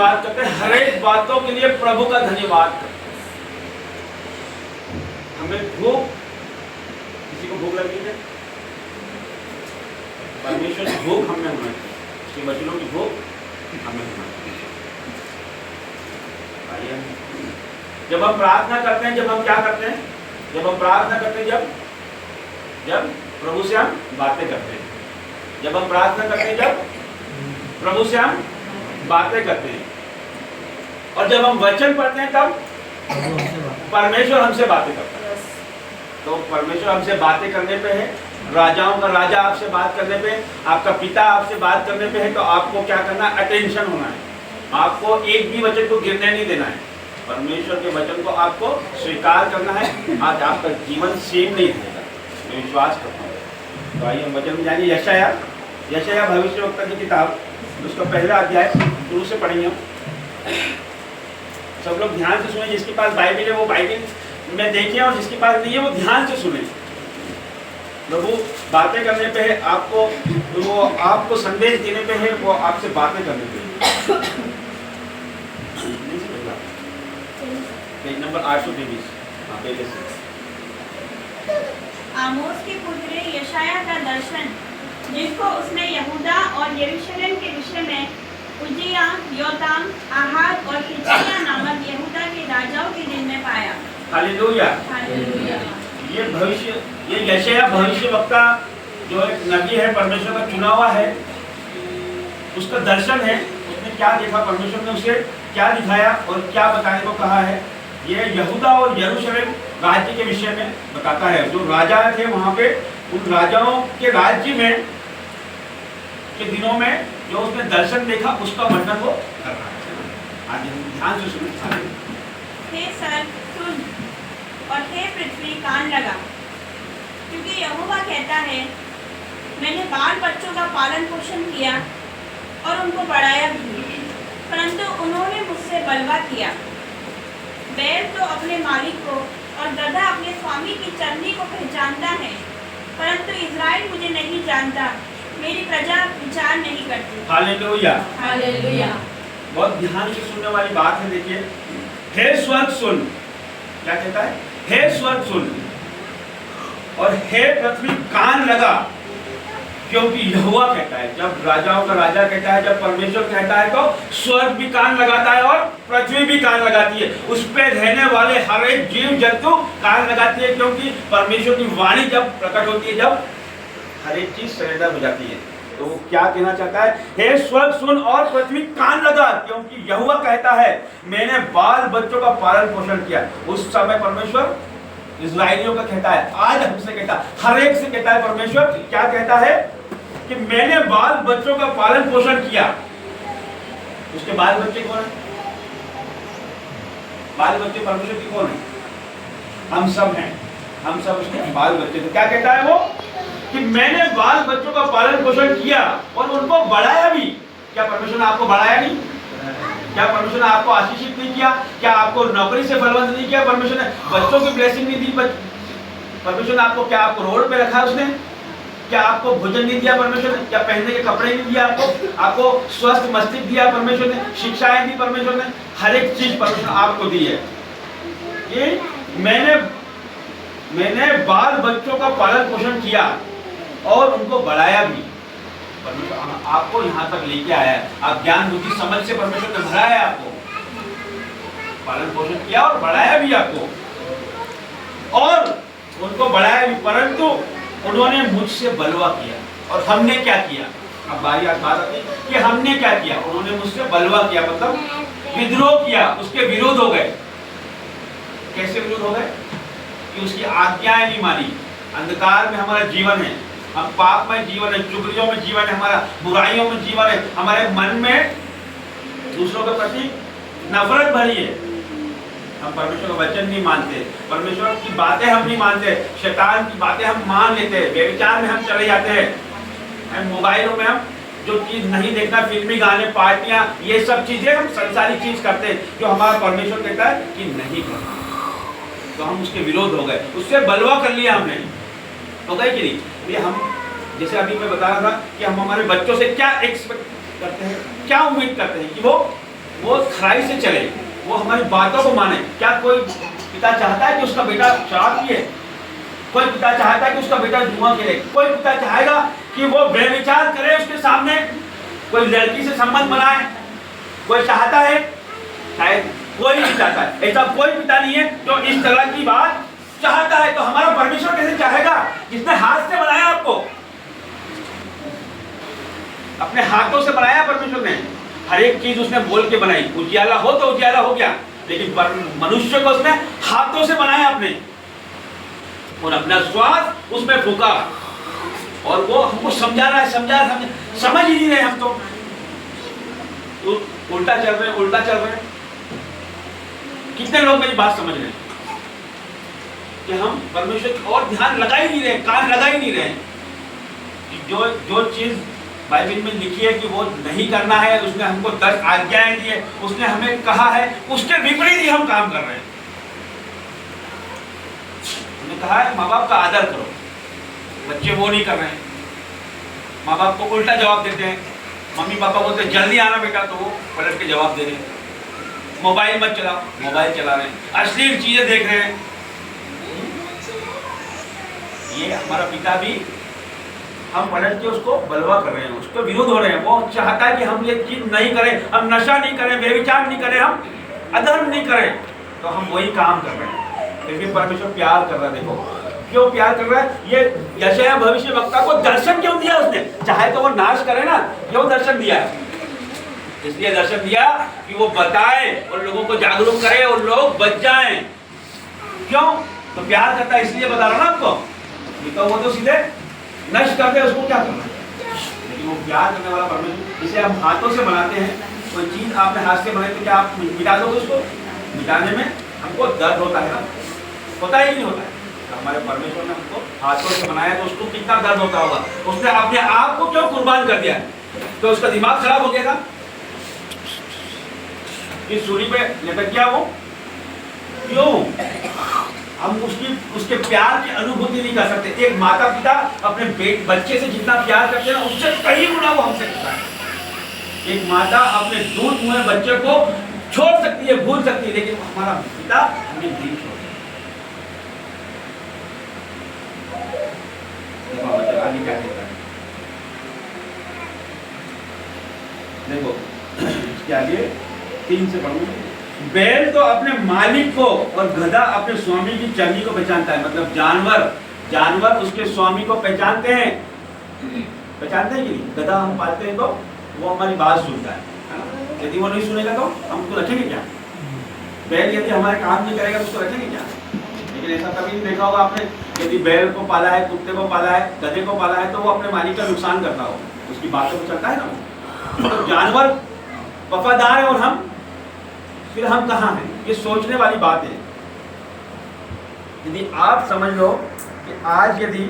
धन्यवाद करते हैं, हर एक बातों के लिए प्रभु का धन्यवाद करते हैं। हमें भूख, किसी को भूख लगी है? परमेश्वर की भूख हमें होना चाहिए, उसके वचनों की भूख हमें होना चाहिए। जब हम प्रार्थना करते हैं, जब हम क्या करते हैं, जब हम प्रार्थना करते हैं, जब प्रभु से हम बातें करते हैं, जब हम प्रार्थना करते हैं, जब प्रभु से हम बातें करते हैं, और जब हम वचन पढ़ते हैं तब परमेश्वर हमसे बातें करता है। तो परमेश्वर हमसे बातें करने पे है, राजाओं का राजा आपसे बात करने पे, आपका पिता आपसे बात करने पे है, तो आपको क्या करना है? अटेंशन होना है। आपको एक भी वचन को गिरने नहीं देना है, परमेश्वर के वचन को आपको स्वीकार करना है। आज आपका जीवन सेम नहीं रहेगा, मैं विश्वास करता हूँ। तो आइए हम वचन में जाएंगे। यशायाह भविष्यवक्ता की किताब, उसका पहला अध्याय शुरू से पढ़ेंगे। सब लोग ध्यान से सुने, जिसके पास बाइबल है वो बाइबल में देखें, और जिसके पास नहीं है वो ध्यान से सुने। प्रभु बातें करने पे है, वो आपको संदेश देने पे है, वो आपसे बातें करने पे है। Page number 823। हाँ, पहले से। आमोस के पुत्र यशायाह का दर्शन, जिसको उसने यहूदा और यरूशलेम के विषय में उज्जिया, योताम, आहाज और हिजकिय्याह नामक यहूदा के राजाओं के दिन में पाया। हालेलुया। हालेलुया। ये यशायाह भविष्यवक्ता जो एक नबी है, परमेश्वर का चुना हुआ है, उसका दर्शन है। उसने क्या देखा, परमेश्वर ने उसे क्या दिखाया और क्या बताने को कहा है, ये यहूदा और यरूशलेम राज्य के विषय में बताता है। जो राजा थे वहाँ पे, उन राजाओं के राज्य में के दिनों में जो उसने दर्शन देखा, उसका वर्णन वो कर रहा है। आज ध्यान से सुनिए। हे स्वर्ग सुन, और हे पृथ्वी कान लगा, क्योंकि यहोवा कहता है, मैंने बाल बच्चों का पालन पोषण किया और उनको बढ़ाया भी, परंतु उन्होंने मुझसे बलवा किया। बैल तो अपने मालिक को और गधा अपने स्वामी की चरनी को पहचानता है, परंतु इज़राइल मुझे नहीं जानता, मेरी प्रजा विचार नहीं करती। हालेलुया। हालेलुया। बहुत ध्यान से सुनने वाली बात है। देखिए, हे स्वर्ग सुन, क्या कहता है? हे स्वर्ग सुन, और हे पृथ्वी कान लगा, क्योंकि यहोवा कहता है। जब राजाओं का राजा कहता है, जब परमेश्वर कहता है, तो स्वर्ग भी कान लगाता है और पृथ्वी भी कान लगाती है। उस पे रहने वाले हर एक जीव जंतु कान लगाती है, क्योंकि परमेश्वर की वाणी जब प्रकट होती है, जब हर एक चीज सरेंडर हो जाती है। तो वो क्या कहना चाहता है? हे स्वर्ग सुन और पृथ्वी कान लगा, क्योंकि यहोवा कहता है, मैंने बाल बच्चों का पालन पोषण किया। उस समय परमेश्वर इस्राएलियों का कहता है, आज हमसे कहता है, हर एक से कहता है। परमेश्वर क्या कहता है कि मैंने बाल बच्चों का पालन पोषण किया। उसके बाल बच्चे कौन है? बाल बच्चे परमेश्वर की कौन है? हम सब हैं, हम सब उसके बाल बच्चे। तो क्या कहता है वो कि मैंने बाल बच्चों का पालन पोषण किया और उनको बढ़ाया भी। क्या परमेश्वर ने आपको बढ़ाया नहीं? क्या परमेश्वर ने आपको आशीषित नहीं किया? क्या आपको नौकरी से फलवंत नहीं किया? परमेश्वर ने बच्चों की ब्लेसिंग नहीं दी? परमेश्वर ने आपको क्या, आपको रोड पे रखा उसने? क्या आपको भोजन नहीं दिया परमेश्वर ने? क्या पहनने के कपड़े नहीं दिया आपको स्वस्थ मस्तिष्क दिया परमेश्वर ने? शिक्षाएं दी परमेश्वर ने? हर एक चीज परमेश्वर आपको दी है। ये मैंने बाल बच्चों का पालन पोषण किया और उनको बढ़ाया भी। परमेश्वर आपको यहाँ तक लेके आया है। आप ज्ञान बुद्धि समझ से परमेश्वर ने भरा है, आपको पालन पोषण किया और बढ़ाया भी आपको, और उनको बढ़ाया भी, परंतु उन्होंने मुझसे बलवा किया। और हमने क्या किया? अब बात आती है कि हमने क्या किया। उन्होंने मुझसे बलवा किया, मतलब विद्रोह किया, उसके विरोध हो गए। कैसे विरोध हो गए? कि उसकी आज्ञाएं नहीं मानी। अंधकार में हमारा जीवन है, हम पाप में जीवन है, चुगलियों में जीवन है, हमारा बुराइयों में जीवन है, हमारे मन में दूसरों के प्रति नफरत भरी है। हम परमेश्वर का वचन नहीं मानते, परमेश्वर की बातें हम नहीं मानते, शैतान की बातें हम मान लेते हैं, व्यभिचार में हम चले जाते हैं, मोबाइलों में हम जो चीज नहीं देखना, फिल्मी गाने, पार्टियां, ये सब चीजें हम संसारिक चीज करते हैं, जो हमारा परमेश्वर कहता है कि नहीं करना। तो हम उसके विरोध हो गए, उससे बलवा कर लिया हमने। हो गए कि नहीं? ये हम, जैसे अभी मैं बता रहा था कि हम हमारे बच्चों से क्या एक्सपेक्ट करते हैं, क्या उम्मीद करते हैं कि वो वो खराई से चले, वो हमारी बातों को माने। क्या कोई पिता चाहता है कि उसका बेटा शराब पिए? कोई पिता चाहता है कि उसका बेटा जुआ खेले? कोई पिता चाहेगा कि वो बेविचार करे उसके सामने, कोई लड़की से संबंध बनाए? कोई चाहता है? शायद कोई नहीं चाहता है। ऐसा कोई पिता नहीं है जो इस तरह की बात चाहता है। तो हमारा परमेश्वर कैसे चाहेगा जिसने हाथ से बनाया आपको? अपने हाथों से बनाया परमेश्वर ने। हर एक चीज उसने बोल के बनाई। उजियाला हो तो उजियाला हो गया, लेकिन मनुष्य को उसने हाथों से बनाया अपने, और अपना श्वास उसमें फूका। और वो हमको समझा रहा है, समझ ही नहीं रहे हम तो उल्टा चल रहे हैं। कितने लोग मेरी बात समझ रहे हैं कि हम परमेश्वर की और ध्यान लगा ही नहीं रहे, कान लगा ही नहीं रहे कि जो चीज बाइबल में लिखी है कि वो नहीं करना है, उसने हमको 10 आज्ञाएं दी है, उसने हमें कहा है, उसके विपरीत ही हम काम कर रहे हैं। उसने कहा है माँ बाप का आदर करो, बच्चे वो नहीं कर रहे हैं। माँ बाप को उल्टा जवाब देते हैं। मम्मी पापा बोलते हैं जल्दी आना बेटा, तो वो पलट के जवाब दे रहे हैं। मोबाइल मत चलाओ, मोबाइल चला रहे हैं। अश्लील चीजें देख रहे हैं। ये हमारा पिता भी, हम पलट के उसको बलवा कर रहे हैं, उसको विरोध हो रहे हैं। वो चाहता है कि हम ये चीज नहीं करें, हम नशा नहीं करें, व्यभिचार नहीं करें, हम अधर्म नहीं करें, तो हम वही काम कर रहे हैं। लेकिन परमेश्वर प्यार कर रहा है। देखो क्यों प्यार कर रहा है। ये यशायाह भविष्यवक्ता को दर्शन क्यों दिया उसने? चाहे तो वो नाश करे ना, क्यों दर्शन दिया? इसलिए दर्शन दिया कि वो बताए और लोगों को जागरूक करे और लोग बच जाएं। क्यों? तो प्यार करता है इसलिए बता रहा ना आपको। तो वो तो सीधे नष्ट करते हैं, उसको क्या करना है? लेकिन वो प्यार करने वाला परमेश्वर। इसे हम हाथों से बनाते हैं। कोई चीज आपने हाथ से बनाई तो क्या आप मिटा दोगे उसको? मिटाने में हमको दर्द होता है ना, होता ही नहीं होता है। तो हमारे परमेश्वर ने हमको हाथों से बनाया तो उसको कितना दर्द होता होगा। उसने अपने आप को क्यों कुर्बान कर दिया? तो उसका दिमाग खराब हो गया था कि सूली पे लटक गया वो। क्यों? हम उसके प्यार की अनुभूति नहीं कर सकते। एक माता पिता अपने बच्चे से जितना प्यार करते हैं उससे कई गुना वो हमसे करता है। एक माता अपने दूध मुहे बच्चे को छोड़ सकती है, भूल सकती है, लेकिन हमारा पिता हमें नहीं छोड़ता। आगे क्या कहता है देखो, इसके आगे 3 से पढ़ूंगा। बैल तो अपने मालिक को और गधा अपने स्वामी की चर्नी को पहचानता है। मतलब जानवर उसके स्वामी को पहचानते हैं कि नहीं? गधा हम पालते हैं तो वो हमारी बात सुनता है ना? यदि वो नहीं सुनेगा तो हम उसको रखेंगे क्या? बैल यदि हमारे काम नहीं करेगा तो उसको रखेंगे क्या? लेकिन ऐसा कभी नहीं देखा होगा आपने, यदि बैल को पाला है, कुत्ते को पाला है, गधे को पाला है, तो वो अपने मालिक का नुकसान करता हो, उसकी बातों को चलता है ना। तो जानवर वफादार है और हम फिर हम कहाँ हैं? ये सोचने वाली बात है। यदि आप समझ लो कि आज यदि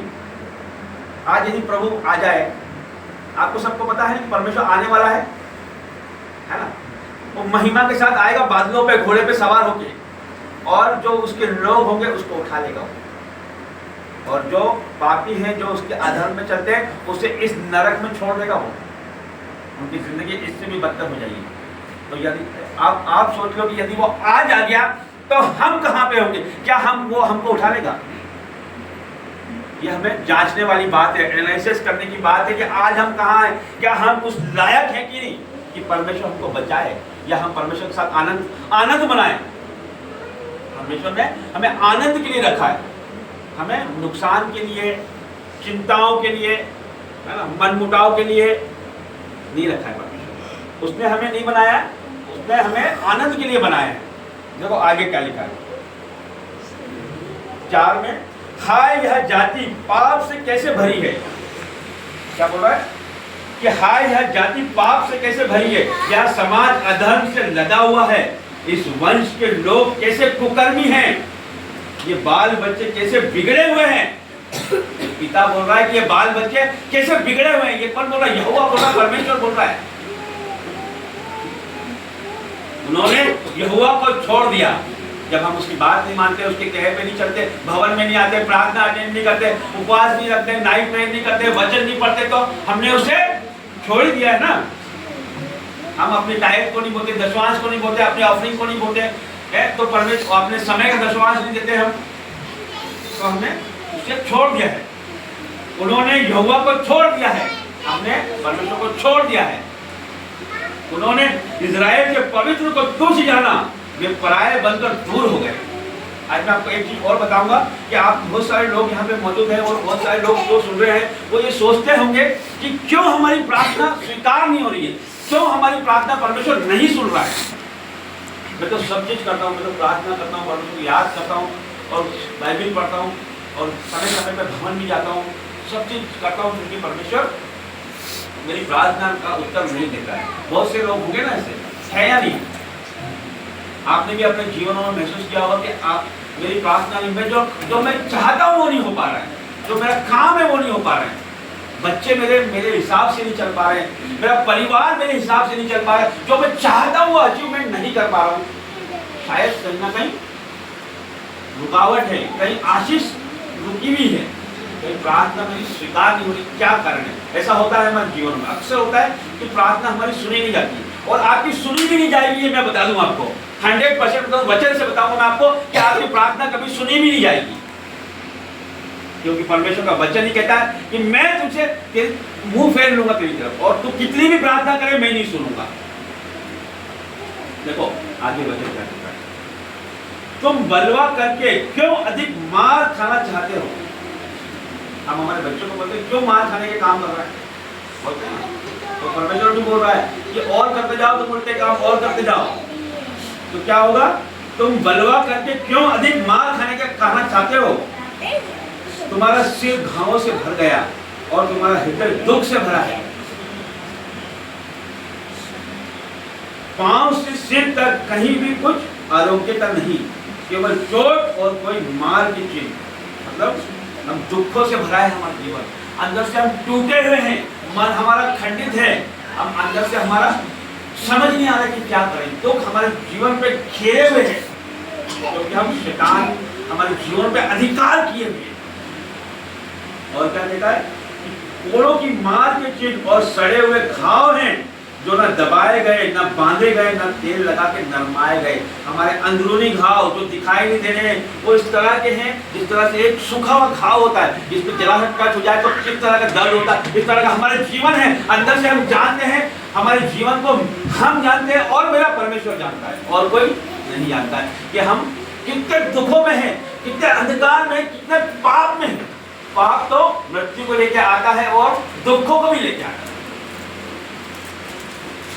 प्रभु आ जाए, आपको सबको पता है कि परमेश्वर आने वाला है ना? वो महिमा के साथ आएगा बादलों पे, घोड़े पे सवार होके, और जो उसके लोग होंगे उसको उठा लेगा, और जो पापी हैं, जो उसके अधर्म में चलते हैं, उसे इस नरक में छोड़ देगा। वो उनकी जिंदगी इससे भी बदतर हो जाएगी। तो यदि आप सोच लो कि यदि वो आज आ गया तो हम कहाँ पे होंगे? क्या वो हमको उठा लेगा? ये हमें जांचने वाली बात है, एनालिसिस करने की बात है कि आज हम कहाँ हैं। क्या हम उस लायक हैं कि नहीं कि परमेश्वर हमको बचाए, या हम परमेश्वर के साथ आनंद मनाएं? परमेश्वर ने हमें आनंद के लिए रखा है, हमें नुकसान के लिए, चिंताओं के लिए, है ना, मनमुटाव के लिए नहीं रखा है। परमेश्वर उसने हमें नहीं बनाया, उसने हमें आनंद के लिए बनाया है। देखो आगे क्या लिखा है 4 में, हाय यह जाति पाप से कैसे भरी है। क्या बोल रहा है कि हाय यह जाति पाप से कैसे भरी है, यह समाज अधर्म से लदा हुआ है, इस वंश के लोग कैसे कुकर्मी हैं, ये बाल बच्चे कैसे बिगड़े हुए हैं। पिता बोल रहा है कि ये बाल बच्चे कैसे बिगड़े हुए हैं। ये कौन बोल रहा है? यहोवा बोल रहा है, परमेश्वर बोल रहा है। उन्होंने यहोवा को छोड़ दिया। जब हम उसकी बात नहीं मानते, उसके कहे पे नहीं चलते, भवन में नहीं आते, प्रार्थना अटेंड नहीं करते, उपवास नहीं रखते, नाइट प्रेयर नहीं करते, वचन नहीं पढ़ते, तो हमने उसे छोड़ दिया है ना। हम अपने टाइप को नहीं बोलते, दशवांश को नहीं बोलते, अपने ऑफरिंग को नहीं बोलते है, तो परमेश्वर अपने समय का दशवांश नहीं देते हम, तो हमने उसे छोड़ दिया है। उन्होंने यहोवा को छोड़ दिया है, हमने परमेश्वर को छोड़ दिया है। उन्होंने इजराइल के पवित्र को तुच्छ जाना, वे पराये बनकर दूर हो गए। आज मैं आपको एक चीज और बताऊंगा कि आप बहुत सारे लोग यहाँ पे मौजूद हैं और बहुत सारे लोग जो सुन रहे हैं वो ये सोचते होंगे कि क्यों हमारी प्रार्थना स्वीकार नहीं हो रही है, क्यों हमारी प्रार्थना परमेश्वर नहीं सुन रहा है। मैं तो सब चीज करता हूँ, मैं तो प्रार्थना करता हूँ, परमेश्वर को याद करता हूँ और बाइबल पढ़ता हूँ और समय समय पर भवन भी जाता हूँ, सब चीज करता हूँ, क्योंकि परमेश्वर मेरी प्रार्थना का उत्तर नहीं देता है। बहुत से लोग होंगे ना ऐसे, है या नहीं? आपने भी अपने जीवन में महसूस किया होगा कि आप मेरी प्रार्थना में जो मैं चाहता हूँ वो नहीं हो पा रहा है, जो मेरा काम है वो नहीं हो पा रहा है, बच्चे मेरे हिसाब से नहीं चल पा रहे हैं, मेरा परिवार मेरे हिसाब से नहीं चल पा रहा है, जो मैं चाहता हूँ वो अचीवमेंट नहीं कर पा रहा हूँ। शायद कहीं ना कहीं रुकावट है, कहीं आशीष रुकी हुई है, कहीं प्रार्थना मेरी स्वीकार नहीं हो रही। क्या कारण है? ऐसा होता है हमारे जीवन में, अक्सर होता है कि प्रार्थना हमारी सुनी नहीं जाती और आपकी सुनी भी नहीं जाएगी। ये मैं बता दूं आपको, 100% वचन से बताऊंगा मैं आपको कि आपकी प्रार्थना कभी सुनी भी नहीं जाएगी, क्योंकि परमेश्वर का वचन ही कहता है कि मैं तुझसे मुंह फेर लूंगा तेरी तरफ, और तू कितनी भी प्रार्थना करे मैं नहीं सुनूंगा। देखो आगे वचन क्या कहता है, तुम बलवा करके क्यों अधिक मार खाना चाहते हो। हम हमारे बच्चों को बोलते हैं क्यों मार खाने के काम कर रहा है, बोलते हैं ना, तो परमेश्वर भी बोल रहा है कि और करते जाओ, तुम उल्टे काम और करते जाओ, तो क्या होगा? तुम बलवा करके क्यों अधिक मार खाने का खाना चाहते हो। तुम्हारा सिर घावों से भर गया और तुम्हारा हृदय दुख से भरा है। पांव से सिर तक कहीं भी कुछ आरोग्यता नहीं, केवल चोट और कोई मार की चिन्ह। मतलब हम दुखों से भरा है हमारा जीवन, अंदर से हम टूटे हुए हैं, मन हमारा खंडित है, हम अंदर से हमारा समझ नहीं आ रहा कि क्या करें। दुख हमारे जीवन पे घेरे हुए हैं क्योंकि हम शैतान हमारे जीवन पे अधिकार किए हुए हैं। और क्या कहता है? कोड़ों की मार के चिन्ह और सड़े हुए घाव हैं जो न दबाए गए, न बांधे गए, न तेल लगा के नरमाए गए। हमारे अंदरूनी घाव जो दिखाई नहीं दे रहे हैं वो इस तरह के हैं जिस तरह से एक सूखा हुआ घाव होता है, जिसमें जरा सा टच हो जाए तो किस तरह का दर्द होता है। इस तरह का हमारे जीवन है, अंदर से हम जानते हैं, हमारे जीवन को हम जानते हैं और मेरा परमेश्वर जानता है और कोई नहीं जानता है कि हम कितने दुखों में हैं, कितने अंधकार में, कितने पाप में हैं। पाप तो मृत्यु को लेकर आता है और दुखों को भी लेकर आता है।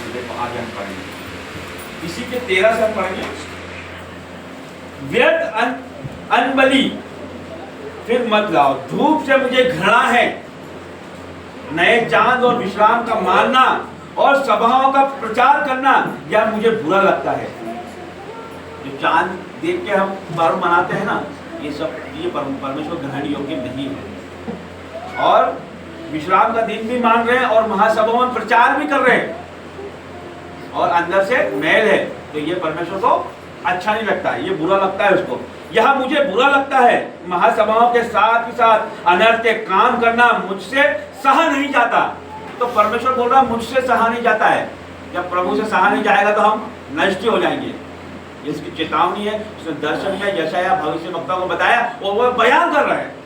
देखो आगे हम पढ़ेंगे, इसी के 13 से हम पढ़ेंगे, व्यर्थ अनबली फिर मत लाओ, धूप से मुझे घृणा है, नए चांद और विश्राम का मानना और सभाओं का प्रचार करना यह मुझे बुरा लगता है। जो चांद देख के हम पर्व मनाते हैं ना, ये सब ये परमेश्वर ग्रहण योग्य नहीं है। और विश्राम का दिन भी मान रहे हैं और महासभाओं में प्रचार भी कर रहे हैं और अंदर से मैल है, तो ये परमेश्वर को अच्छा नहीं लगता है, ये बुरा लगता है उसको। यह मुझे बुरा लगता है, महासभाओं के साथ ही साथ अनर्थ के काम करना मुझसे सहा नहीं जाता। तो परमेश्वर बोल रहा है मुझसे सहा नहीं जाता है। जब प्रभु से सहा नहीं जाएगा तो हम नष्ट हो जाएंगे। ये इसकी चेतावनी है, उसने दर्शन में यशायाह भविष्यवक्ता को बताया और वो बयान कर रहा है।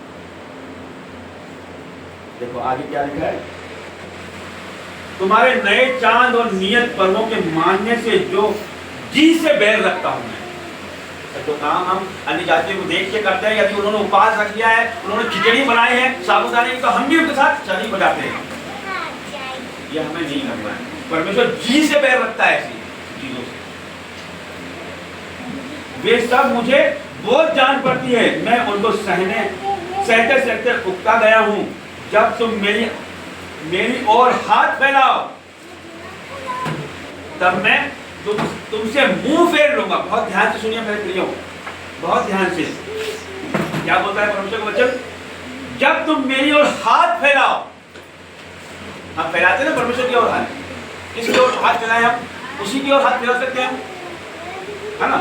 देखो आगे क्या लिखा है, तुम्हारे नए चांद और नियत पर्वों के मानने से जो जी से बैर रखता हूं मैं। तो काम हम अन्य जातियों को देख के करते हैं, यदि उन्होंने उपवास रख लिया है, उन्होंने खिचड़ी बनाई है साबूदाने की, तो हम भी उनके साथ शरीक हो जाते हैं। ये हमें नहीं करना है। परमेश्वर जी से बैर रखता है ऐसी चीजों से। वे सब मुझे बहुत जान पड़ती है, मैं उनको सहते सहते उकता गया हूं। जब तुम मेरी ओर हाथ फैलाओ तब मैं तुमसे मुंह फेर लूंगा। बहुत ध्यान से सुनिए मेरे प्रियो, बहुत ध्यान से। क्या बोलता है परमेश्वर का वचन? जब तुम मेरी ओर हाथ फैलाओ। हम फैलाते ना परमेश्वर की ओर हाथ, किसकी ओर हाथ फैलाए हम? उसी की ओर हाथ फैला सकते हैं, है ना?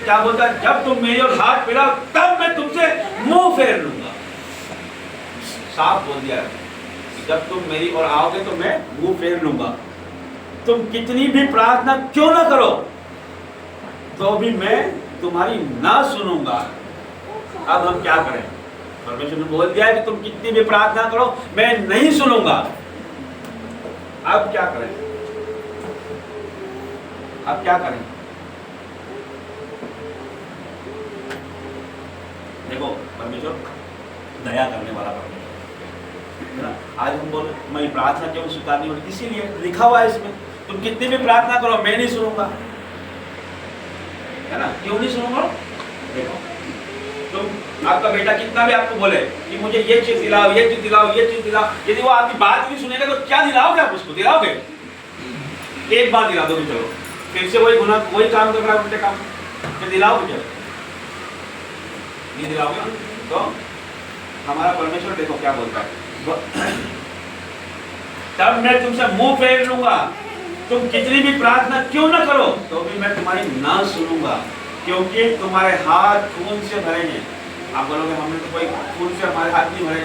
क्या बोलता है? जब तुम मेरी ओर हाथ फैलाओ तब मैं तुमसे मुंह फेर लूंगा। साफ बोल दिया है, जब तुम मेरी ओर आओगे तो मैं मुंह फेर लूंगा। तुम कितनी भी प्रार्थना क्यों ना करो तो भी मैं तुम्हारी ना सुनूंगा। अब हम क्या करें? परमेश्वर ने बोल दिया है कि तुम कितनी भी प्रार्थना करो मैं नहीं सुनूंगा। अब क्या करें? अब क्या करें? देखो, परमेश्वर दया करने वाला परमेश्वर है ना। आज हम बोल मैं प्रार्थना क्यों स्वीकार नहीं होती, इसीलिए लिखा हुआ है इसमें, तुम कितनी भी प्रार्थना करो मैं नहीं सुनूंगा, है ना। क्यों नहीं सुनूंगा? देखो, तुम आपका बेटा कितना भी आपको बोले कि मुझे ये चीज दिलाओ, ये चीज दिलाओ, ये चीज दिलाओ, यदि वो आपकी बात नहीं सुनेगा तो क्या दिलाओगे आप उसको? दिलाओगे? एक बार दिला दोगे, चलो फिर से वही गुनाह वही काम कर रहा है, उल्टे काम, फिर दिलाओगे? चलो नहीं दिलाओगे ना। तो हमारा परमेश्वर देखो क्या बोलता है, तब मैं तुमसे मुंह फेर लूंगा, तुम कितनी भी प्रार्थना क्यों ना करो तो भी मैं तुम्हारी ना सुनूंगा, क्योंकि तुम्हारे हाथ खून से भरे हैं। आप बोलोगे हमने तो कोई खून से हमारे हाथ नहीं भरे,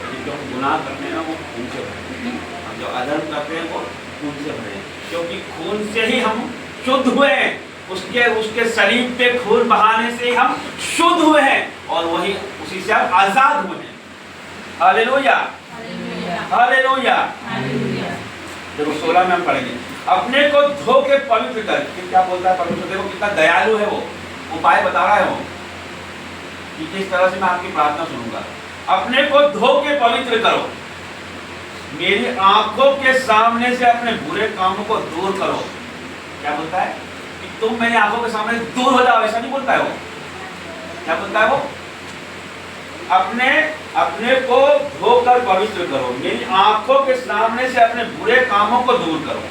लेकिन जो हम गुनाह करते हैं ना वो खून से भरे, हम जो अधर्म करते हैं वो खून से भरे, क्योंकि खून से ही हम शुद्ध हुए हैं, उसके शरीर पे खून बहाने से ही हम शुद्ध हुए हैं और वही उसी से हम आजाद हुए हैं। Hallelujah, hallelujah. देखो 16 में हम पढ़ेंगे, अपने को धो के पवित्र कर। क्या बोलता है परमेश्वर? देखो कितना दयालु है वो, उपाय बता रहा है वो कि किस तरह से मैं आपकी प्रार्थना सुनूंगा। अपने को धो के पवित्र करो, मेरी आंखों के सामने से अपने बुरे कामों को दूर करो। क्या बोलता है? कि तुम मेरी आंखों के सामने दूर हो जाओ, ऐसा नहीं बोलता है वो। क्या बोलता है वो? अपने को धोकर पवित्र करो, मेरी आंखों के सामने से अपने बुरे कामों को दूर करो।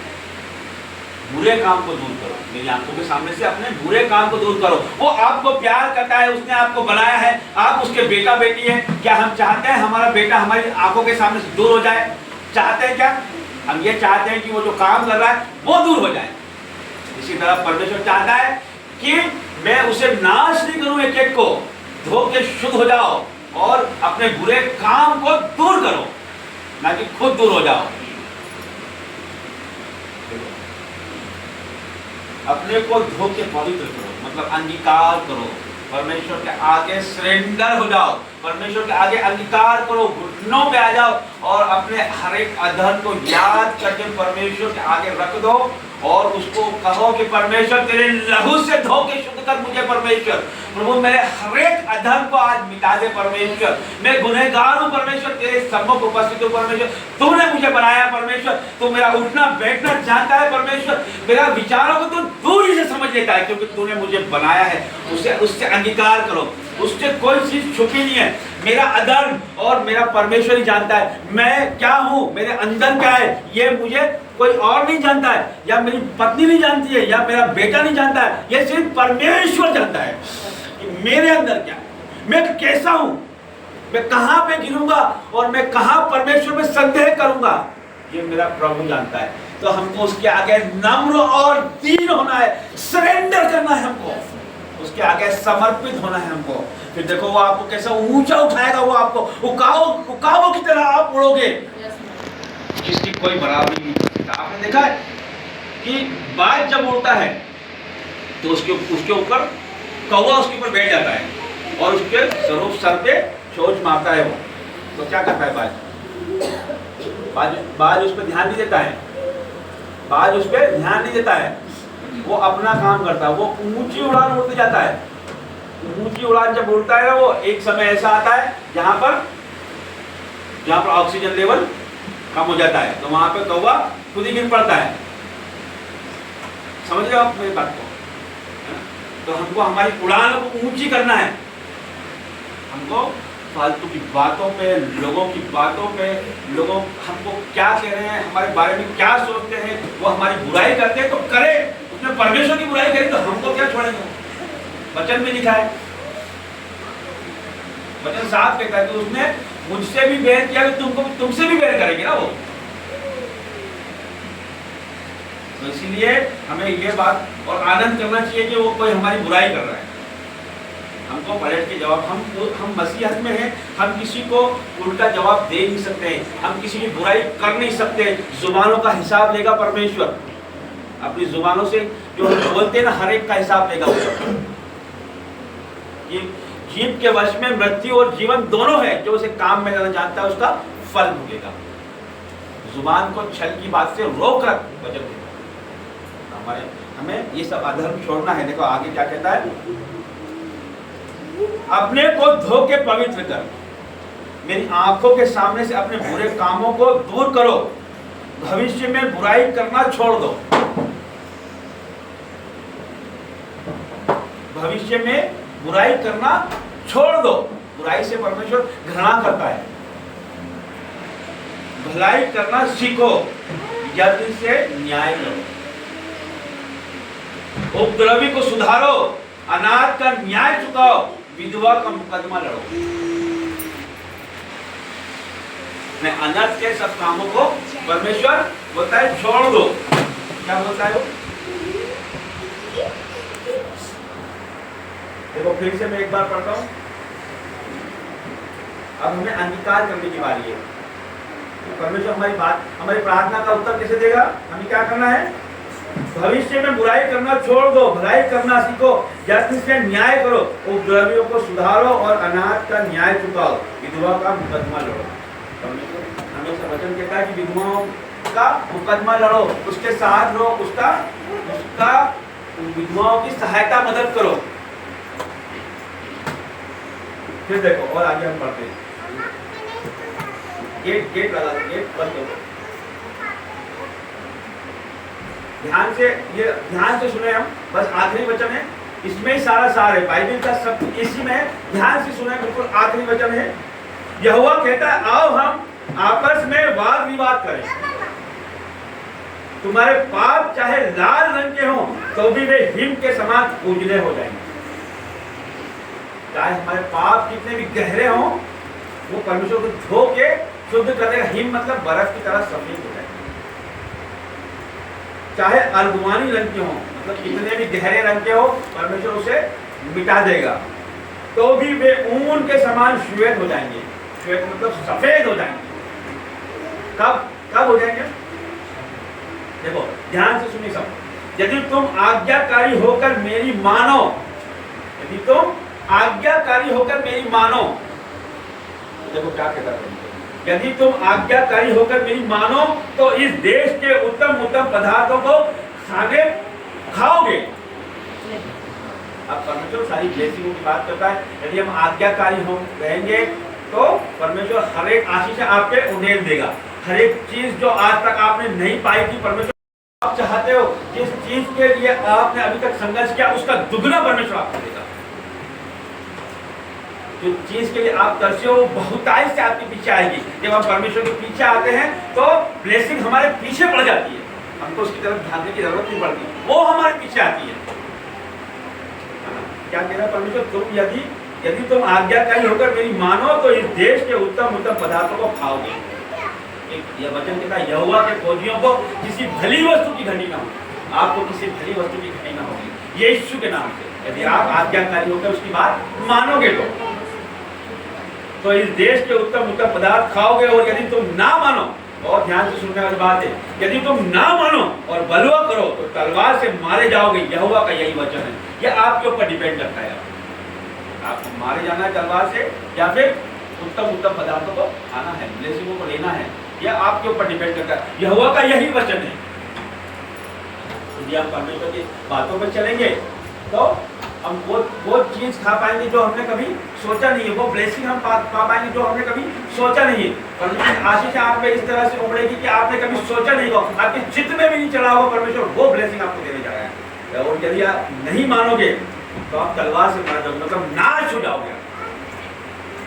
बुरे काम को दूर करो, मेरी आंखों के सामने से अपने बुरे काम को दूर करो। वो आपको प्यार करता है, उसने आपको बनाया है, आप उसके बेटा बेटी हैं। क्या हम चाहते हैं हमारा बेटा हमारी आंखों के सामने से दूर हो जाए? चाहते हैं क्या? हम ये चाहते हैं कि वो जो काम कर रहा है वो दूर हो जाए। इसी तरह परमेश्वर चाहता है कि मैं उसे नाश नहीं करूं, एक एक को धो के शुद्ध हो जाओ और अपने बुरे काम को दूर करो, ना कि खुद दूर हो जाओ। अपने को धो के पवित्र करो, मतलब अंगीकार करो, परमेश्वर के आगे सरेंडर हो जाओ, परमेश्वर के आगे अंगीकार करो, घुटनों पे आ जाओ और अपने हर एक अधर्म को याद करके परमेश्वर के आगे रख दो और उसको कहो कि परमेश्वर तेरे लहू से धो के शुद्ध कर मुझे। परमेश्वर प्रभु मेरे हर एक अधर्म को आज मिटा दे परमेश्वर, मैं गुनहगार हूँ परमेश्वर, तेरे सम्मुख उपस्थित हूँ परमेश्वर, तूने मुझे बनाया परमेश्वर, तू मेरा उठना बैठना जानता है परमेश्वर, मेरा विचारों को तू दूर से समझ लेता है क्योंकि तूने मुझे बनाया है। उससे अंगीकार करो, उससे कोई चीज छुपी नहीं है। मेरा अधर्म और मेरा परमेश्वर ही जानता है, मैं क्या हूँ, मेरे अंदर क्या है, ये मुझे कोई और नहीं जानता है, या मेरी पत्नी नहीं जानती है, या मेरा बेटा नहीं जानता है, ये सिर्फ परमेश्वर जानता है कि मेरे अंदर क्या है, मैं कैसा हूँ, मैं कहाँ पे गिरूंगा और मैं कहाँ परमेश्वर में संदेह करूंगा, ये मेरा प्रभु जानता है। तो हमको उसके आगे नम्र और दीन होना है, सरेंडर करना है हमको, उसके आगे समर्पित होना है हमको। फिर देखो वो आपको कैसा ऊंचा उठाएगा, वो आपको उकाओ की तरह आप उड़ोगे, जिसकी कोई बराबरी नहीं। आपने देखा है कि बाज जब उड़ता है तो उसके ऊपर कौवा उसके ऊपर बैठ जाता है और उसके सर पे चोंच मारता है वो, तो क्या करता है बाज उस पर ध्यान नहीं देता है, बाज उस पर ध्यान नहीं देता है, वो अपना काम करता है, वो ऊंची उड़ान उड़ते जाता है। ऊंची उड़ान जब उड़ता है ना, वो एक समय ऐसा आता है जहां पर ऑक्सीजन लेवल कम हो जाता है, तो वहां पे कौवा खुद ही गिर पड़ता है। समझ रहे हो आप मेरी बात को? तो हमको हमारी उड़ान को ऊंची करना है, हमको फालतू की बातों पे, लोगों की बातों पे, लोगों हमको क्या कह रहे हैं, हमारे बारे में क्या सोचते हैं, वो हमारी बुराई करते हैं तो करे, उसने परमेश्वर की बुराई करी तो हमको क्या छोड़ेंगे? वचन में लिखा है, वचन साफ कहता है कि उसने मुझसे भी बैर किया तो तुमसे भी बैर करेंगे ना वो। तो इसीलिए हमें ये बात और आनंद करना चाहिए कि वो कोई हमारी बुराई कर रहा है, हमको पलट के जवाब, हम मसीहत में हैं, हम किसी को उल्टा जवाब दे नहीं सकते, हम किसी की बुराई कर नहीं सकते, जुबानों का हिसाब लेगा परमेश्वर। अपनी जुबानों से जो हम बोलते हैं ना, हर एक का हिसाब देगा ऊपर। ये जीव के वश में मृत्यु और जीवन दोनों है, जो उसे काम में लाना जानता है उसका फल भोगेगा। जुबान को छल की बात से रोक रख वचन देगा। हमारे हमें ये सब अधर्म छोड़ना है। देखो आगे क्या कहता है, अपने को धो के पवित्र कर, मेरी आंखों के सामने से अपने बुरे कामों को दूर करो, भविष्य में बुराई करना छोड़ दो। भविष्य में बुराई करना छोड़ दो। बुराई से परमेश्वर घृणा करता है। भलाई करना सीखो, यज्ञ से न्याय करो, उपद्रवी को सुधारो, अनाथ का न्याय चुकाओ, विधवा का मुकदमा लड़ो। मैं अनाथ के सब कामों को परमेश्वर बोलता है छोड़ दो। क्या बोलता है वो? देखो फिर से मैं एक बार पढ़ता हूं। अब हमें अंगीकार करने की बारी है। परमेश्वर हमारी प्रार्थना का उत्तर कैसे देगा? हमें क्या करना है? भविष्य में बुराई करना छोड़ दो, भलाई करना सीखो, यत्न से न्याय करो, उपद्रवियों को सुधारो और अनाथ का न्याय चुकाओ, विधवा का मुकदमा लड़ो। परमेश्वर हमेशा वचन कहता है कि विधवाओं का मुकदमा लड़ो, उसके साथ रहो, उसका विधवाओं की सहायता मदद करो। फिर देखो और आगे हम पढ़ते हैं। गेट लगा, गेट बंद करो। ध्यान से सुने हम, बस आखिरी वचन है, इसमें ही सारा सार है। बाइबल का सब कुछ इसी में है। ध्यान से सुने, बिल्कुल आखिरी वचन है। यहोवा कहता है आओ हम आपस में वाद विवाद करें। तुम्हारे पाप चाहे लाल रंग के हों तो भी वे हिम के समान उजले हो जाएंगे। चाहे हमारे पाप कितने भी गहरे हों, वो परमेश्वर को धो के शुद्ध कर देगा। हिम मतलब बर्फ की तरह सफेद हो जाएगा। चाहे अर्गुवानी रंग के हों, मतलब कितने भी गहरे रंग के हो, परमेश्वर उसे मिटा देगा, तो भी वे ऊन के समान श्वेत हो जाएंगे। श्वेत मतलब सफेद हो जाएंगे। कब हो जाएंगे? देखो ध्यान से सुनिए सब। यदि तुम आज्ञाकारी होकर मेरी मानो, यदि तुम आज्ञाकारी होकर मेरी मानो, देखो क्या कहता है, यदि तुम आज्ञाकारी होकर मेरी मानो तो इस देश के उत्तम उत्तम पदार्थों को खाओगे। अब परमेश्वर सारी ब्लेसिंगों की बात करता है। यदि हम आज्ञाकारी हो रहेंगे तो परमेश्वर हर एक आशीष आपके उड़ेल देगा। हर एक चीज जो आज तक आपने नहीं पाई थी, परमेश्वर आप चाहते हो जिस चीज के लिए आपने अभी तक संघर्ष किया उसका दुगना परमेश्वर आपको देगा। जो चीज के लिए आप तरसे हो वो बहुतायत से आपके पीछे आएगी। जब हम परमेश्वर के पीछे आते हैं तो ब्लेसिंग हमारे पीछे पड़ जाती है, हमको उसकी तरफ ध्यान देने की जरूरत नहीं पड़ती, वो हमारे पीछे आती है। क्या कह रहा है परमेश्वर? तुम यदि तुम आज्ञाकारी होकर मेरी मानो तो इस देश के उत्तम उत्तम पदार्थों को खाओगे। यह वचन कहता है यहोवा के खोजियों को किसी भली वस्तु की घटी ना हो, आपको किसी भली वस्तु की घटी ना होगी यीशु के नाम से। यदि आप आज्ञाकारी होकर उसकी बात मानोगे तो इस देश के उत्तम उत्तम पदार्थ खाओगे। और यदि तुम ना मानो, और ध्यान से सुनने वाली बात है, यदि तुम ना मानो और बलवा करो तो तलवार से मारे जाओगे। यहोवा का यही वचन है। यह आपके ऊपर डिपेंड करता है, आपको मारे जाना है तलवार से या फिर उत्तम उत्तम पदार्थों को खाना है, ब्लेसिंगों को लेना है, यह आपके ऊपर डिपेंड करता है। यहोवा का यही वचन है। यदि हम परमेश्वर की बातों पर चलेंगे तो हम वो चीज खा पाएंगे जो हमने कभी सोचा नहीं है, वो ब्लेसिंग हम पा पाएंगे जो हमने कभी सोचा नहीं है। परमेश्वर आशीष आप पे इस तरह से उमड़ेगी कि आपने कभी सोचा नहीं होगा, आपके चित्त में भी नहीं चला होगा, परमेश्वर वो ब्लेसिंग आपको देने जा रहा है। और यदि आप नहीं मानोगे तो आप तलवार से मार जाओगे, मतलब नाश हो जाओगे।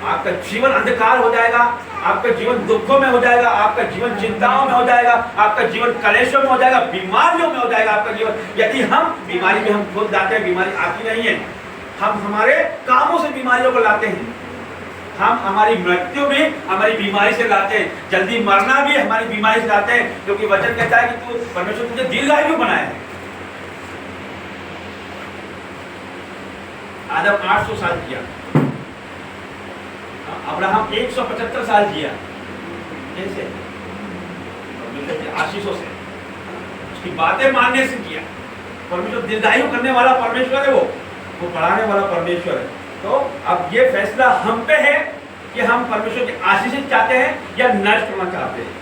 आपका जीवन अंधकार हो जाएगा, आपका जीवन दुखों में हो जाएगा, आपका जीवन चिंताओं में हो जाएगा, आपका जीवन कलेशों में हो जाएगा, बीमारियों में हो जाएगा आपका जीवन। यदि हम बीमारी में हम खुद लाते हैं, बीमारी आती नहीं है, हम हमारे कामों से बीमारियों को लाते हैं। हम हमारी मृत्यु भी हमारी बीमारी से लाते हैं, जल्दी मरना भी हमारी बीमारी से लाते हैं, क्योंकि वचन कहता है कि तू परमेश्वर तुझे दीर्घायु बनाया है। आदम 800 साल जिया, अब्राहम 175 साल जिया। कैसे? परमेश्वर की आशीषों से। उसकी बातें मानने से किया। परमेश्वर दीर्घायु करने वाला परमेश्वर है, वो बढ़ाने वाला परमेश्वर है। तो अब ये फैसला हम पे है कि हम परमेश्वर की आशीष चाहते हैं या नष्ट होना चाहते हैं।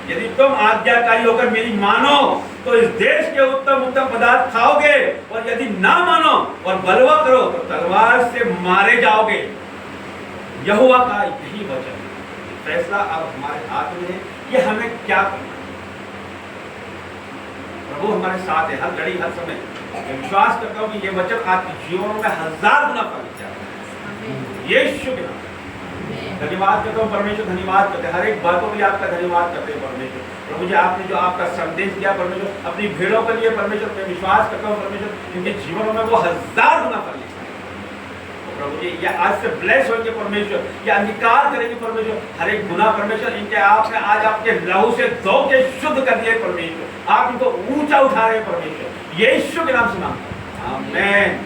यदि तुम आज्ञाकारी होकर मेरी मानो तो इस देश के उत्तम उत्तम पदार्थ खाओगे, और यदि ना मानो और बलवा करो तो तलवार से मारे जाओगे। यहोवा का यही वचन है। फैसला अब हमारे हाथ में है कि हमें क्या करना है। प्रभु हमारे साथ है हर घड़ी हर समय। मैं विश्वास करता हूँ कि ये वचन आपके जीवनों में 1000 गुना फल जाता है। यीशु के नाम धन्यवाद करता हूँ परमेश्वर, धन्यवाद करते हैं हर एक बातों के लिए आपका धन्यवाद करते हैं परमेश्वर। प्रभु जी आपने जो आपका संदेश दिया परमेश्वर अपनी भेड़ों के लिए परमेश्वर, मैं विश्वास करता हूँ परमेश्वर इनके जीवनों में वो 1000 गुना फल लेता है। प्रभु जी ये आज से ब्लेस होंगे परमेश्वर, ये अंगीकार करेंगे परमेश्वर, हर एक गुना परमेश्वर इनके आपने आज आपके लहू से धो के शुद्ध कर दिया परमेश्वर। आप इनको ऊंचा उठा रहे हैं परमेश्वर, यीशु के नाम से मांगता हूं, आमीन।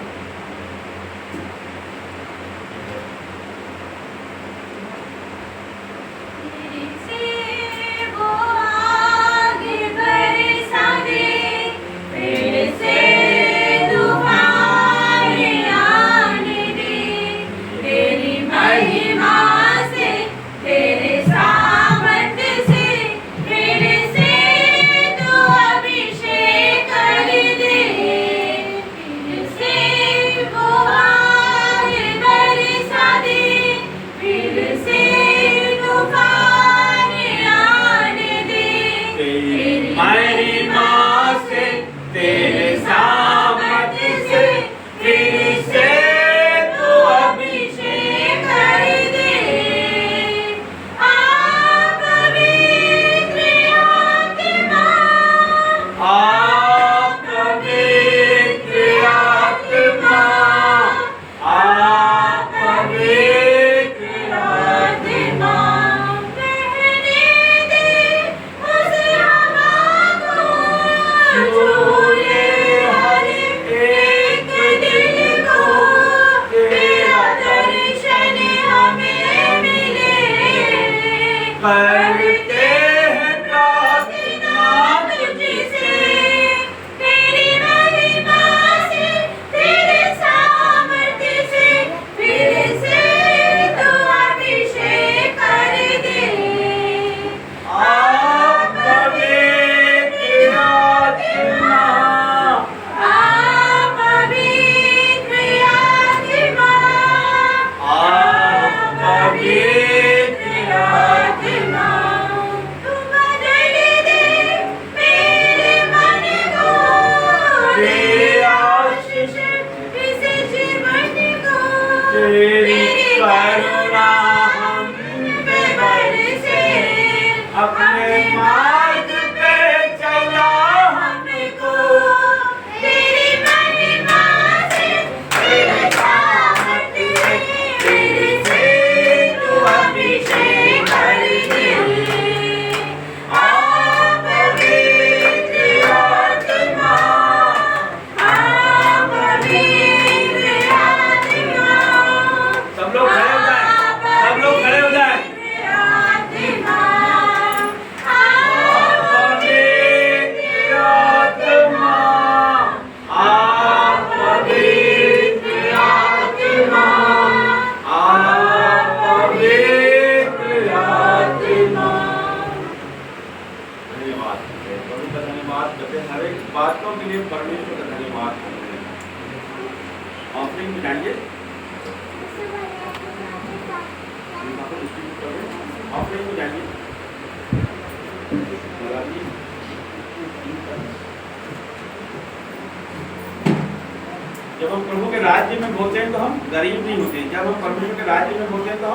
जब हम प्रभु के राज्य में बोलते हैं तो हम गरीब नहीं होते। जब हम परमेश्वर के राज्य में बोलते हैं तो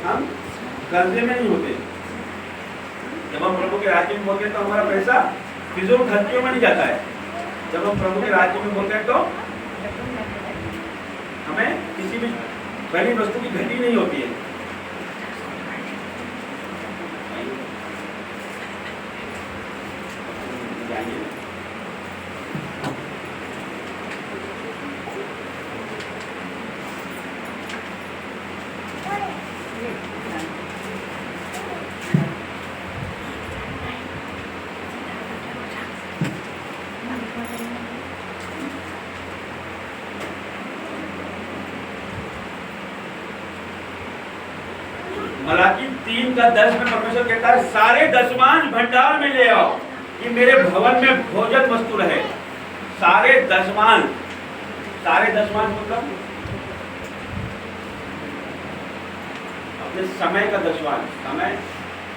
हम कर्जे में नहीं होते। जब हम प्रभु के राज्य में बोलते हैं तो हमारा पैसा फिजूल खर्चियों में नहीं जाता है। जब हम प्रभु के राज्य में बोलते हैं तो हमें किसी भी बड़ी वस्तु की घटी नहीं होती है। मलाकी 3:10 में परमेश्वर कहता है सारे दशमांश भंडार में ले आओ कि मेरे भवन में भोजन वस्तु रहे। सारे दशमांश मतलब अपने समय का दशमांश। समय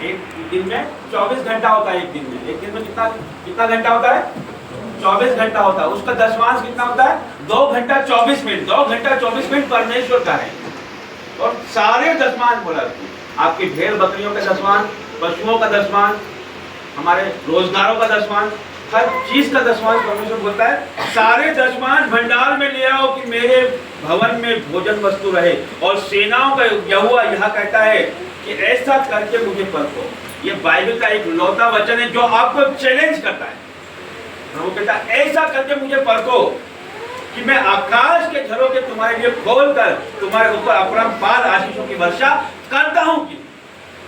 एक दिन में 24 घंटा होता है। एक दिन में कितना घंटा होता है? 24 घंटा होता है। उसका दशमांश कितना होता है? 2 घंटा 24 मिनट। 2 घंटा 24 मिनट परमेश्वर का है। और सारे दशमांश बोला, आपकी भेड़ बकरियों का दशमांश, पशुओं का दशमांश, हमारे रोजगारों का दशमांश, हर चीज का दशमांश परमेश्वर बोलता है सारे दशमांश भंडार में ले आओ कि मेरे भवन में भोजन वस्तु रहे। और सेनाओं का यहोवा यह कहता है कि ऐसा करके मुझे परखो। ये बाइबल का एक लौता वचन है जो आपको चैलेंज करता है। प्रभु कहता है ऐसा करके मुझे परखो कि मैं आकाश के झरोखे तुम्हारे लिए खोलकर तुम्हारे ऊपर अपरंपार आशीषों की वर्षा करता हूं। कि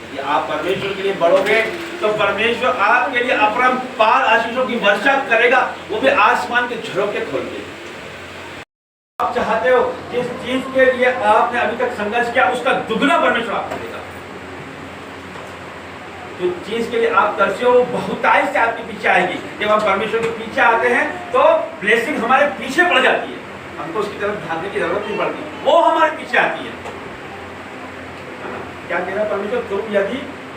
यदि आप परमेश्वर के लिए बढ़ोगे तो परमेश्वर आपके लिए अपरंपार आशीषों की वर्षा करेगा, वो भी आसमान के झरोखे खोल के। आप चाहते हो जिस चीज के लिए आपने अभी तक संघर्ष किया उसका दुगना परमेश्वर आपको देगा। जो चीज के लिए आप तरसे हो वो बहुतायत से आपके पीछे आएगी। जब हम परमेश्वर के पीछे आते हैं तो ब्लेसिंग हमारे पीछे पड़ जाती है, हमको उसकी तरफ भागने की जरूरत नहीं पड़ती, वो हमारे पीछे आती है। क्या कह रहा परमेश्वर? तुम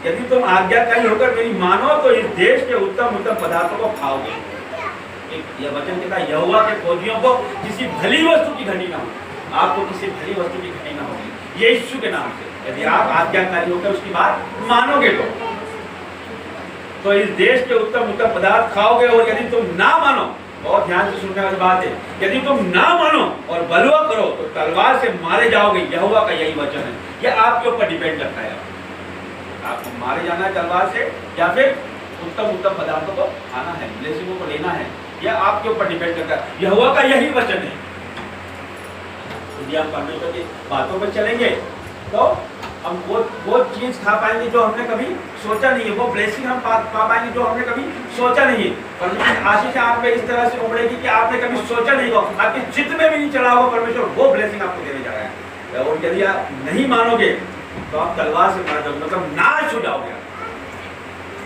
यदि तुम आज्ञाकारी होकर मेरी मानो तो इस देश के उत्तम पदार्थों को खाओगे। यह वचन कहता है यहोवा के खोजियों को किसी भली वस्तु की घटी ना हो। आपको किसी भली वस्तु की घटी ना होगी यीशु के नाम से, यदि आप आज्ञाकारी होकर उसकी बात मानोगे तो इस देश के उत्तम पदार्थ खाओगे। और यदि तुम ना मानो, बहुत ध्यान से सुनने वाली बात है, यदि तुम ना मानो और बलवा करो तो तलवार से मारे जाओगे। यहोवा का यही वचन है। यह आपके ऊपर डिपेंड करता है, आपको मारे जाना है तलवार से या फिर उत्तम पदार्थों को खाना है, ब्लेसिंगों को लेना है। यह आपके ऊपर डिपेंड करता है। यहोवा का यही वचन है। यदि हम परमेश्वर की बातों पर चलेंगे तो हम वो चीज खा पाएंगे जो हमने कभी सोचा नहीं है, वो ब्लेसिंग हम पा पाएंगे जो हमने कभी सोचा नहीं है। परमेश्वर की आशीष आप पे इस तरह से उमड़ेगी कि आपने कभी सोचा नहीं होगा, आपके चित्त में भी नहीं चला होगा। परमेश्वर वो ब्लेसिंग आपको देने जा रहा है। और यदि आप नहीं मानोगे तो आप तलवार से मार जाओगे, मतलब नाश हो जाओगे।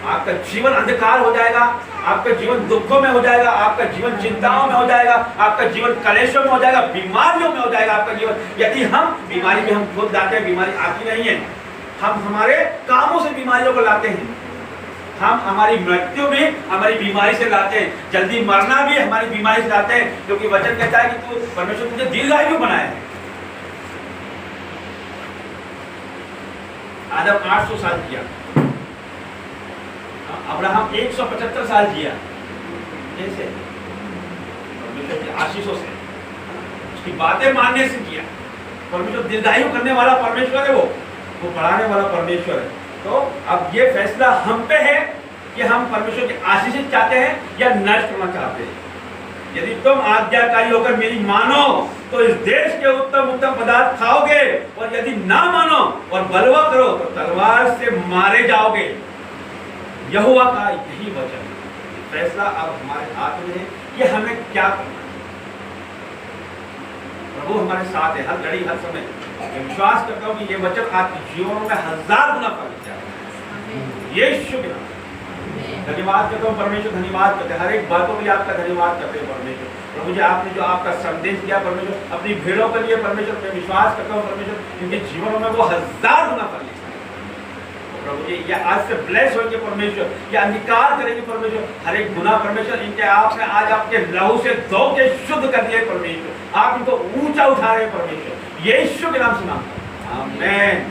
आपका जीवन अंधकार हो जाएगा, आपका जीवन दुखों में हो जाएगा, आपका जीवन चिंताओं में हो जाएगा, आपका जीवन कलेशों में हो जाएगा, बीमारियों में हो जाएगा आपका जीवन। यदि हम बीमारी में हम खुद लाते हैं, बीमारी आती नहीं है, हम हमारे कामों से बीमारियों को लाते हैं। हम हमारी मृत्यु भी हमारी बीमारी से लाते हैं, जल्दी मरना भी हमारी बीमारी से लाते हैं। क्योंकि वचन कहता है कि तू परमेश्वर तुझे दीर्घायु बनाया है। आदम 800 साल किया, अब्राहम 175 साल जिया। कैसे? परमेश्वर की आशीषों से, उसकी बातें मानने से किया। परमेश्वर दीर्घायु करने वाला परमेश्वर है, वो बढ़ाने वाला परमेश्वर है। तो अब ये फैसला हम पे है कि हम परमेश्वर की आशीष चाहते हैं या नष्ट करना चाहते हैं। यदि तुम आज्ञाकारी होकर मेरी मानो तो इस देश के उत्तम पदार्थ खाओगे। और यदि ना मानो और बलवा करो तो तलवार से मारे जाओगे। यहोवा का यही वचन है। फैसला अब हमारे हाथ में है कि हमें क्या करना है। प्रभु हमारे साथ है हर घड़ी हर समय। मैं विश्वास करता हूँ कि ये वचन आपके जीवनों में 1000 गुना फल जाएगा। यीशु के नाम धन्यवाद करता हूँ परमेश्वर, धन्यवाद करते हैं हर एक बातों के लिए आपका धन्यवाद करते हैं परमेश्वर। प्रभु जी आपने जो आपका संदेश दिया परमेश्वर अपनी भीड़ों के लिए परमेश्वर, मैं विश्वास करता हूँ परमेश्वर इनके जीवनों में वो 1000 गुना फल लेगा। प्रभु जी ये आज से ब्लेस होंगे परमेश्वर, ये अंगीकार करेंगे परमेश्वर। हर एक गुना परमेश्वर इनके आपने आज आपके लहू से धो के शुद्ध कर दिया परमेश्वर। आप इनको ऊंचा उठा रहे हैं परमेश्वर, यीशु के नाम से नाम, आमीन।